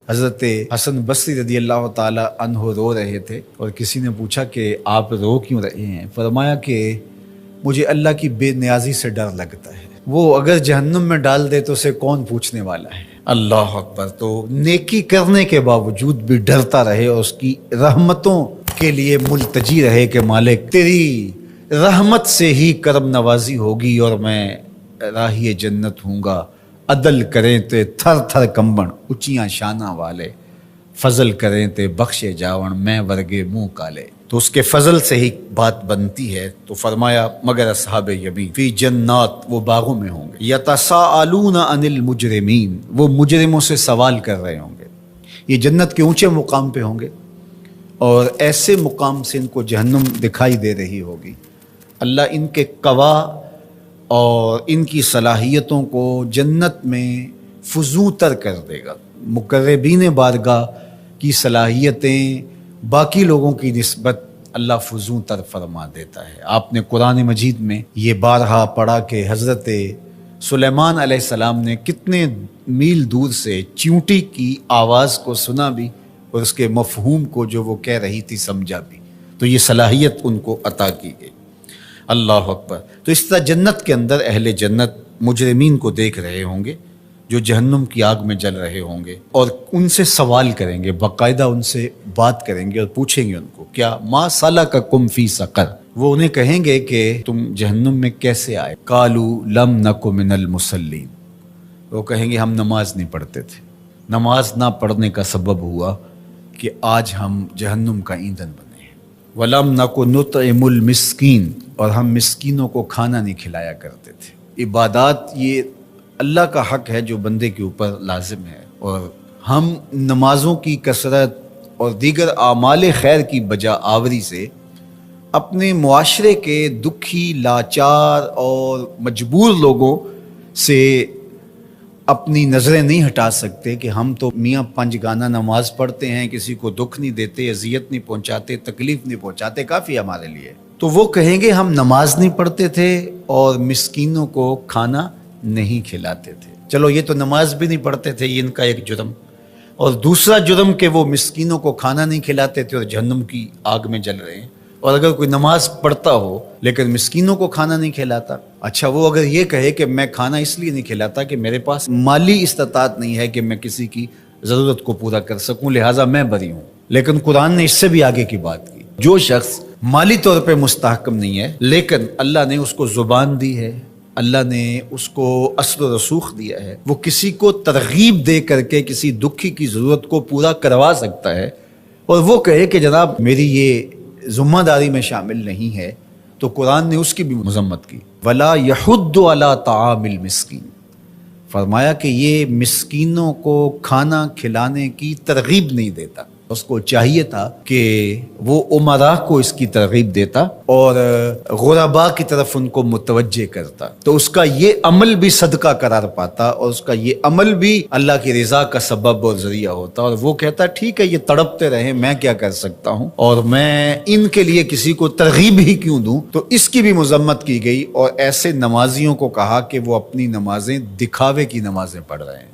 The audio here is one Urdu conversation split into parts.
حضرت حسن بصری رضی اللہ تعالی عنہ رو رہے تھے اور کسی نے پوچھا کہ آپ رو کیوں رہے ہیں؟ فرمایا کہ مجھے اللہ کی بے نیازی سے ڈر لگتا ہے، وہ اگر جہنم میں ڈال دے تو اسے کون پوچھنے والا ہے۔ اللہ اکبر۔ تو نیکی کرنے کے باوجود بھی ڈرتا رہے اور اس کی رحمتوں کے لیے ملتجی رہے کہ مالک تیری رحمت سے ہی کرم نوازی ہوگی اور میں راہی جنت ہوں گا۔ عدل کریں تے تھر تھر کمبن اچیاں شانہ والے، فضل کریں تے بخشے جاون میں ورگے منہ کالے۔ تو اس کے فضل سے ہی بات بنتی ہے۔ تو فرمایا مگر اصحاب یمین فی جنات، وہ باغوں میں ہوں گے، یتساءلون عن المجرمین، وہ مجرموں سے سوال کر رہے ہوں گے۔ یہ جنت کے اونچے مقام پہ ہوں گے اور ایسے مقام سے ان کو جہنم دکھائی دے رہی ہوگی۔ اللہ ان کے قوا اور ان کی صلاحیتوں کو جنت میں فزوں تر کر دے گا۔ مقربین بارگاہ کی صلاحیتیں باقی لوگوں کی نسبت اللہ فزوں تر فرما دیتا ہے۔ آپ نے قرآن مجید میں یہ بارہا پڑھا کہ حضرت سلیمان علیہ السلام نے کتنے میل دور سے چیونٹی کی آواز کو سنا بھی اور اس کے مفہوم کو جو وہ کہہ رہی تھی سمجھا بھی۔ تو یہ صلاحیت ان کو عطا کی گئی۔ اللہ اکبر۔ تو اس طرح جنت کے اندر اہل جنت مجرمین کو دیکھ رہے ہوں گے جو جہنم کی آگ میں جل رہے ہوں گے اور ان سے سوال کریں گے، باقاعدہ ان سے بات کریں گے اور پوچھیں گے ان کو کیا ما سلککم فی سقر، وہ انہیں کہیں گے کہ تم جہنم میں کیسے آئے؟ قالوا لم نک من المصلین، وہ کہیں گے ہم نماز نہیں پڑھتے تھے، نماز نہ پڑھنے کا سبب ہوا کہ آج ہم جہنم کا ایندھن بنے۔ وَلَمْ نَكُ نُطْعِمُ الْمِسْكِينَ، اور ہم مسکینوں کو کھانا نہیں کھلایا کرتے تھے۔ عبادات یہ اللہ کا حق ہے جو بندے کے اوپر لازم ہے، اور ہم نمازوں کی کثرت اور دیگر اعمال خیر کی بجا آوری سے اپنے معاشرے کے دکھی، لاچار اور مجبور لوگوں سے اپنی نظریں نہیں ہٹا سکتے کہ ہم تو میاں پنج گانہ نماز پڑھتے ہیں، کسی کو دکھ نہیں دیتے، اذیت نہیں پہنچاتے، تکلیف نہیں پہنچاتے، کافی ہمارے لیے۔ تو وہ کہیں گے ہم نماز نہیں پڑھتے تھے اور مسکینوں کو کھانا نہیں کھلاتے تھے۔ چلو یہ تو نماز بھی نہیں پڑھتے تھے، یہ ان کا ایک جرم، اور دوسرا جرم کہ وہ مسکینوں کو کھانا نہیں کھلاتے تھے اور جہنم کی آگ میں جل رہے ہیں۔ اور اگر کوئی نماز پڑھتا ہو لیکن مسکینوں کو کھانا نہیں کھلاتا، اچھا وہ اگر یہ کہے کہ میں کھانا اس لیے نہیں کھلاتا کہ میرے پاس مالی استطاعت نہیں ہے کہ میں کسی کی ضرورت کو پورا کر سکوں، لہٰذا میں بری ہوں۔ لیکن قرآن نے اس سے بھی آگے کی بات کی، جو شخص مالی طور پہ مستحکم نہیں ہے لیکن اللہ نے اس کو زبان دی ہے، اللہ نے اس کو اثر و رسوخ دیا ہے، وہ کسی کو ترغیب دے کر کے کسی دکھی کی ضرورت کو پورا کروا سکتا ہے، اور وہ کہے کہ جناب میری یہ ذمہ داری میں شامل نہیں ہے، تو قرآن نے اس کی بھی مذمت کی۔ وَلَا يَحُضُّ عَلَىٰ طَعَامِ الْمِسْكِينِ، فرمایا کہ یہ مسکینوں کو کھانا کھلانے کی ترغیب نہیں دیتا۔ اس کو چاہیے تھا کہ وہ امراء کو اس کی ترغیب دیتا اور غرباء کی طرف ان کو متوجہ کرتا، تو اس کا یہ عمل بھی صدقہ قرار پاتا اور اس کا یہ عمل بھی اللہ کی رضا کا سبب اور ذریعہ ہوتا، اور وہ کہتا ٹھیک ہے یہ تڑپتے رہے، میں کیا کر سکتا ہوں اور میں ان کے لیے کسی کو ترغیب ہی کیوں دوں۔ تو اس کی بھی مذمت کی گئی، اور ایسے نمازیوں کو کہا کہ وہ اپنی نمازیں دکھاوے کی نمازیں پڑھ رہے ہیں،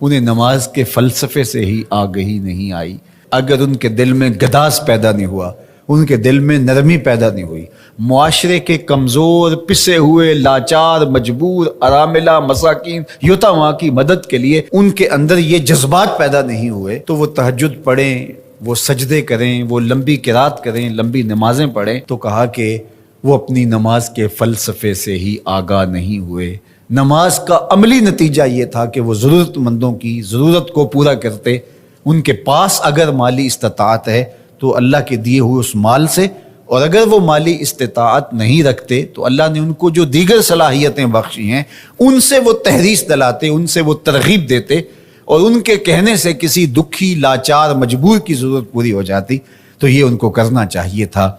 انہیں نماز کے فلسفے سے ہی آگہی نہیں آئی۔ اگر ان کے دل میں گداز پیدا نہیں ہوا، ان کے دل میں نرمی پیدا نہیں ہوئی، معاشرے کے کمزور، پسے ہوئے، لاچار، مجبور، اراملہ، مساکین، یتامى کی مدد کے لیے ان کے اندر یہ جذبات پیدا نہیں ہوئے، تو وہ تہجد پڑھیں، وہ سجدے کریں، وہ لمبی قرات کریں، لمبی نمازیں پڑھیں، تو کہا کہ وہ اپنی نماز کے فلسفے سے ہی آگاہ نہیں ہوئے۔ نماز کا عملی نتیجہ یہ تھا کہ وہ ضرورت مندوں کی ضرورت کو پورا کرتے، ان کے پاس اگر مالی استطاعت ہے تو اللہ کے دیے ہوئے اس مال سے، اور اگر وہ مالی استطاعت نہیں رکھتے تو اللہ نے ان کو جو دیگر صلاحیتیں بخشی ہیں ان سے وہ تحریص دلاتے، ان سے وہ ترغیب دیتے، اور ان کے کہنے سے کسی دکھی، لاچار، مجبور کی ضرورت پوری ہو جاتی۔ تو یہ ان کو کرنا چاہیے تھا۔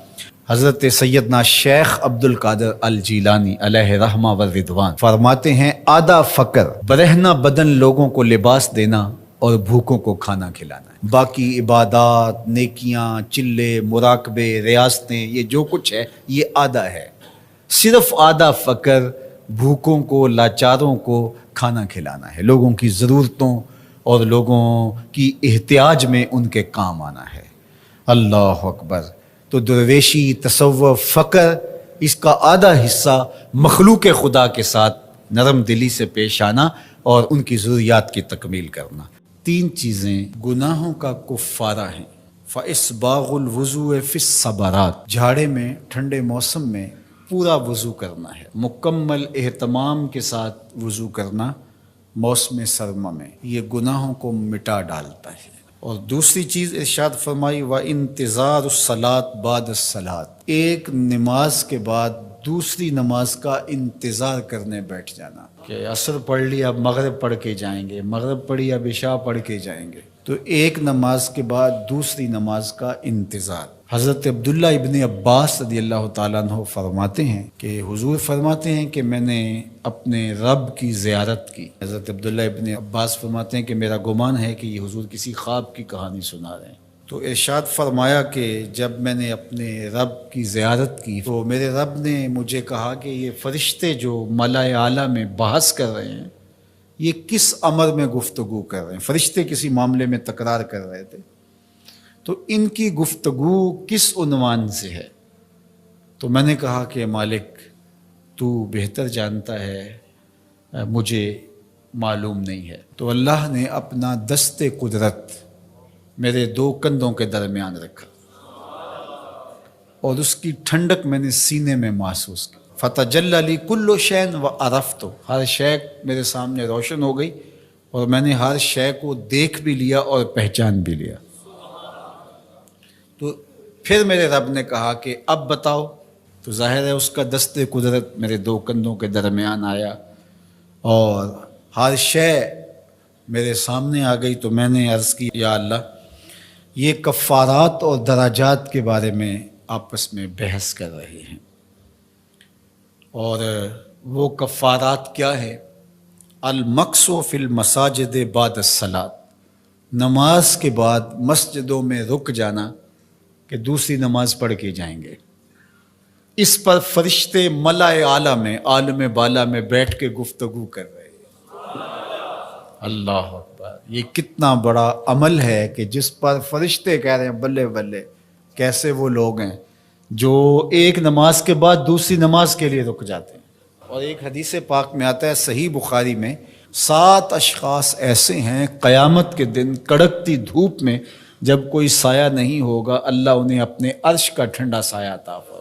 حضرت سیدنا شیخ عبد القادر الجیلانی علیہ رحمہ و رضوان فرماتے ہیں آدھا فقر برہنہ بدن لوگوں کو لباس دینا اور بھوکوں کو کھانا کھلانا ہے، باقی عبادات، نیکیاں، چلے، مراقبے، ریاستیں، یہ جو کچھ ہے یہ آدھا ہے۔ صرف آدھا فقر بھوکوں کو، لاچاروں کو کھانا کھلانا ہے، لوگوں کی ضرورتوں اور لوگوں کی احتیاج میں ان کے کام آنا ہے۔ اللہ اکبر۔ تو درویشی، تصوف، فقر، اس کا آدھا حصہ مخلوق خدا کے ساتھ نرم دلی سے پیش آنا اور ان کی ضروریات کی تکمیل کرنا۔ 3 چیزیں گناہوں کا کفارہ ہیں۔ فَإِسْبَاغُ الْوُضُوءِ فِي الصَّبَرَاتِ، جھاڑے میں، ٹھنڈے موسم میں پورا وضو کرنا ہے، مکمل اہتمام کے ساتھ وضو کرنا موسم سرما میں، یہ گناہوں کو مٹا ڈالتا ہے۔ اور دوسری چیز ارشاد فرمائی وَإِنْتِظَارُ الصَّلَاةِ بَعْدَ الصَّلَاةِ، ایک نماز کے بعد دوسری نماز کا انتظار کرنے بیٹھ جانا، کہ عصر پڑھ لی اب مغرب پڑھ کے جائیں گے، مغرب پڑھی اب عشاء پڑھ کے جائیں گے، تو ایک نماز کے بعد دوسری نماز کا انتظار۔ حضرت عبداللہ ابن عباس رضی اللہ تعالیٰ عنہ فرماتے ہیں کہ حضور فرماتے ہیں کہ میں نے اپنے رب کی زیارت کی۔ حضرت عبداللہ ابن عباس فرماتے ہیں کہ میرا گمان ہے کہ یہ حضور کسی خواب کی کہانی سنا رہے ہیں۔ تو ارشاد فرمایا کہ جب میں نے اپنے رب کی زیارت کی تو میرے رب نے مجھے کہا کہ یہ فرشتے جو ملائے اعلیٰ میں بحث کر رہے ہیں، یہ کس امر میں گفتگو کر رہے ہیں؟ فرشتے کسی معاملے میں تکرار کر رہے تھے، تو ان کی گفتگو کس عنوان سے ہے؟ تو میں نے کہا کہ مالک تو بہتر جانتا ہے، مجھے معلوم نہیں ہے۔ تو اللہ نے اپنا دست قدرت میرے 2 کندھوں کے درمیان رکھا اور اس کی ٹھنڈک میں نے سینے میں محسوس کی۔ فَتَجَلَّى لِي كُلُّ شَيْءٍ وَعَرَفْتُ، ہر شے میرے سامنے روشن ہو گئی اور میں نے ہر شے کو دیکھ بھی لیا اور پہچان بھی لیا۔ تو پھر میرے رب نے کہا کہ اب بتاؤ، تو ظاہر ہے اس کا دست قدرت میرے 2 کندھوں کے درمیان آیا اور ہر شے میرے سامنے آ گئی۔ تو میں نے عرض کی یا اللہ، یہ کفارات اور درجات کے بارے میں آپس میں بحث کر رہے ہیں، اور وہ کفارات کیا ہے؟ المکث فی المساجد بعد الصلاۃ، نماز کے بعد مسجدوں میں رک جانا کہ دوسری نماز پڑھ کے جائیں گے۔ اس پر فرشتے ملائے اعلیٰ میں، عالم بالا میں بیٹھ کے گفتگو کر رہے ہیں۔ اللہ اکبر، یہ کتنا بڑا عمل ہے کہ جس پر فرشتے کہہ رہے ہیں بلے بلے، کیسے وہ لوگ ہیں جو ایک نماز کے بعد دوسری نماز کے لیے رک جاتے ہیں۔ اور ایک حدیث پاک میں آتا ہے صحیح بخاری میں، 7 اشخاص ایسے ہیں قیامت کے دن کڑکتی دھوپ میں جب کوئی سایہ نہیں ہوگا، اللہ انہیں اپنے عرش کا ٹھنڈا سایہ عطا فرمائے۔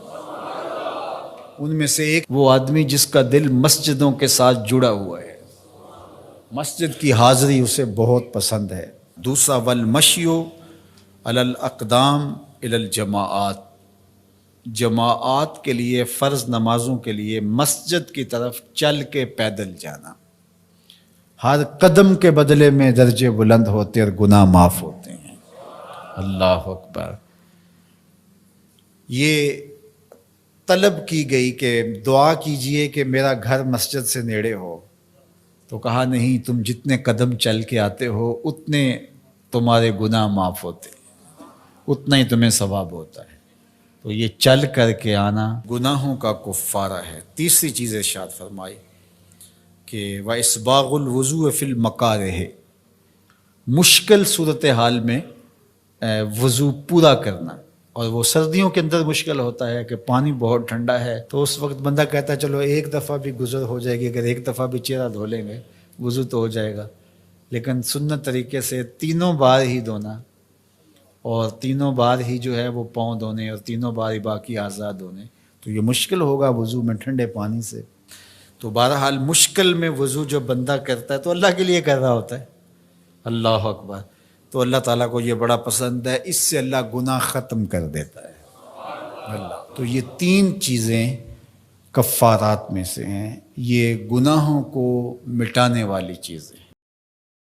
ان میں سے ایک وہ آدمی جس کا دل مسجدوں کے ساتھ جڑا ہوا ہے، مسجد کی حاضری اسے بہت پسند ہے۔ دوسرا والمشی علی الاقدام الی الجماعات، جماعات کے لیے، فرض نمازوں کے لیے مسجد کی طرف چل کے پیدل جانا، ہر قدم کے بدلے میں درجے بلند ہوتے اور گناہ معاف ہوتے ہیں۔ اللہ اکبر۔ یہ طلب کی گئی کہ دعا کیجئے کہ میرا گھر مسجد سے نیڑے ہو، تو کہا نہیں، تم جتنے قدم چل کے آتے ہو اتنے تمہارے گناہ معاف ہوتے، اتنا ہی تمہیں ثواب ہوتا ہے۔ تو یہ چل کر کے آنا گناہوں کا کفارہ ہے۔ تیسری چیز ارشاد فرمائی کہ وَإِسْبَاغُ الْوُضُوءِ فِي الْمَكَارِهِ، مشکل صورتحال میں وضو پورا کرنا، اور وہ سردیوں کے اندر مشکل ہوتا ہے کہ پانی بہت ٹھنڈا ہے، تو اس وقت بندہ کہتا ہے چلو ایک دفعہ بھی گزر ہو جائے گی، اگر ایک دفعہ بھی چہرہ دھو لیں گے وضو تو ہو جائے گا، لیکن سنت طریقے سے 3 بار ہی دھونا، اور 3 بار ہی جو ہے وہ پاؤں دھونے، اور 3 بار ہی باقی اعضاء دھونے، تو یہ مشکل ہوگا وضو میں ٹھنڈے پانی سے۔ تو بہرحال مشکل میں وضو جو بندہ کرتا ہے تو اللہ کے لیے کر رہا ہوتا ہے۔ اللہ اکبر۔ تو اللہ تعالیٰ کو یہ بڑا پسند ہے، اس سے اللہ گناہ ختم کر دیتا ہے اللہ۔ تو یہ 3 چیزیں کفارات میں سے ہیں، یہ گناہوں کو مٹانے والی چیزیں۔